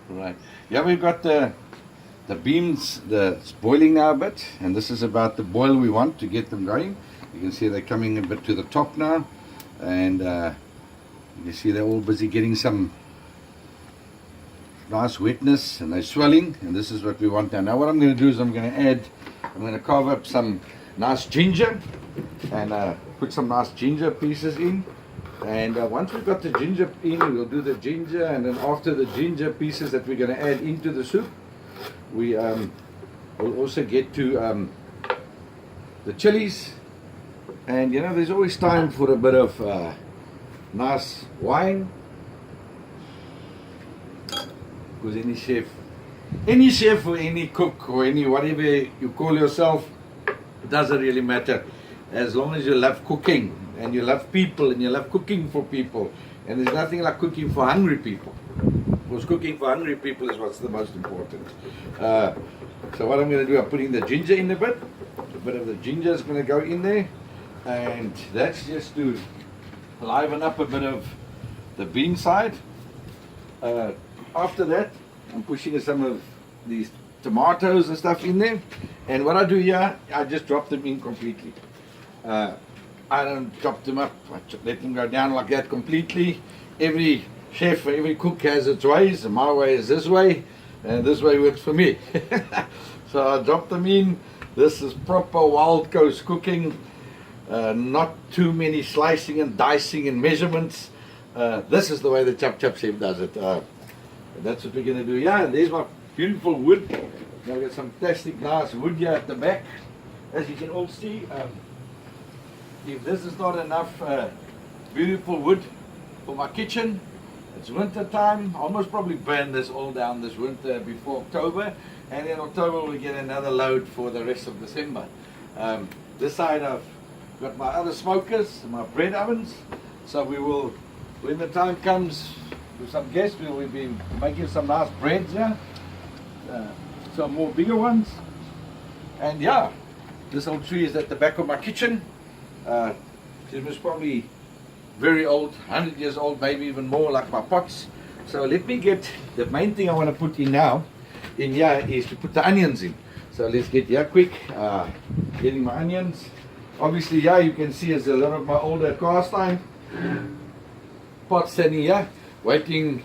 Right. Yeah, we've got the beans, it's boiling now a bit, and this is about the boil we want to get them going. You can see they're coming a bit to the top now, and you see they're all busy getting some nice wetness, and they're swelling, and this is what we want now. Now what I'm going to do is I'm going to carve up some nice ginger, and put some nice ginger pieces in. And once we've got the ginger in, we'll do the ginger, and then after the ginger pieces that we're going to add into the soup, we will also get to the chilies. And you know, there's always time for a bit of nice wine, because any chef or any cook or any whatever you call yourself, it doesn't really matter, as long as you love cooking and you love people and you love cooking for people. And there's nothing like cooking for hungry people, because cooking for hungry people is what's the most important. So what I'm going to do, I'm putting the ginger in a bit of the ginger is going to go in there, and that's just to liven up a bit of the bean side. After that, I'm pushing some of these tomatoes and stuff in there, and what I do here, I just drop them in completely. I don't chop them up, I let them go down like that completely. Every chef, every cook has its ways, and my way is this way, and this way works for me. So I drop them in. This is proper Wild Coast cooking, not too many slicing and dicing and measurements. This is the way the JAP JAP CHEf does it. That's what we're going to do. Yeah, and there's my beautiful wood. Now we've got some fantastic nice wood here at the back, as you can all see. If this is not enough beautiful wood for my kitchen, it's winter time. I almost probably burn this all down this winter before October, and in October we get another load for the rest of December. This side I've got my other smokers, my bread ovens, so we will, when the time comes with some guests, we will be making some nice breads here, some more bigger ones. And yeah, this old tree is at the back of my kitchen. It was probably very old, 100 years old, maybe even more, like my pots. So let me get, the main thing I want to put in now, in here, is to put the onions in. So let's get here quick, getting my onions. Obviously here you can see there's a lot of my older cast iron pots standing here, waiting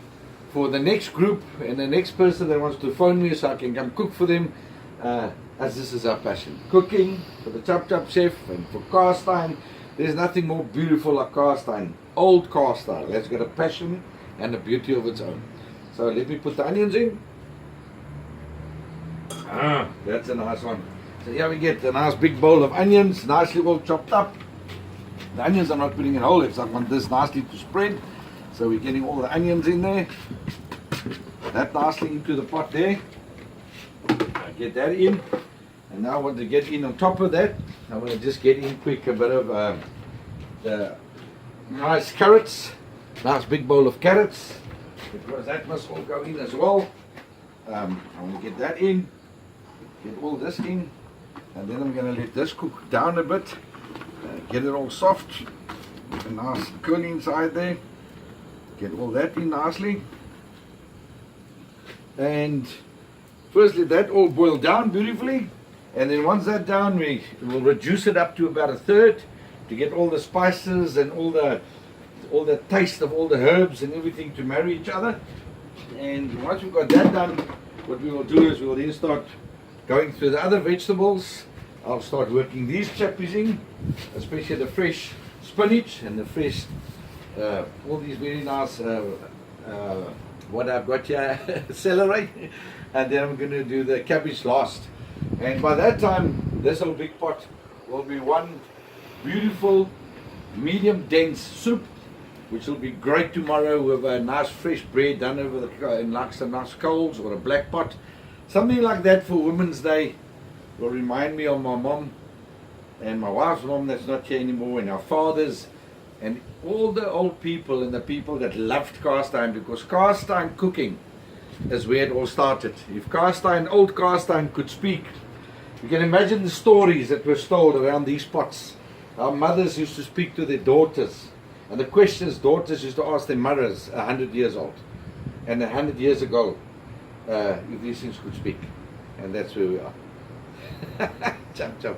for the next group and the next person that wants to phone me so I can come cook for them. As this is our passion, cooking for the JAP JAP CHEf and for cast iron. There's nothing more beautiful like cast iron, old cast iron. That's got a passion and a beauty of its own. So let me put the onions in. That's a nice one. So here we get a nice big bowl of onions, nicely all chopped up. The onions I'm not putting in whole, I want this nicely to spread. So we're getting all the onions in there. That nicely into the pot there. I get that in. And now I want to get in on top of that. I want to just get in quick a bit of the nice carrots, nice big bowl of carrots, because that must all go in as well. I want to get that in, get all this in, and then I'm going to let this cook down a bit, get it all soft, a nice curly inside there, get all that in nicely. And firstly, that all boiled down beautifully. And then once that's down, we will reduce it up to about a third to get all the spices and all the taste of all the herbs and everything to marry each other. And once we've got that done, what we will do is we will then start going through the other vegetables. I'll start working these chappies in, especially the fresh spinach and the fresh, all these very nice, what I've got here, celery. And then I'm going to do the cabbage last. And by that time, this whole big pot will be one beautiful, medium dense soup, which will be great tomorrow with a nice fresh bread done over the, in like some nice coals or a black pot. Something like that for Women's Day will remind me of my mom and my wife's mom that's not here anymore, and our fathers and all the old people and the people that loved cast iron, because cast iron cooking is where it all started. If cast iron, old cast iron could speak, you can imagine the stories that were told around these pots. Our mothers used to speak to their daughters, and the questions daughters used to ask their mothers 100 years old and 100 years ago. if these things could speak. And that's where we are. Chop, chop.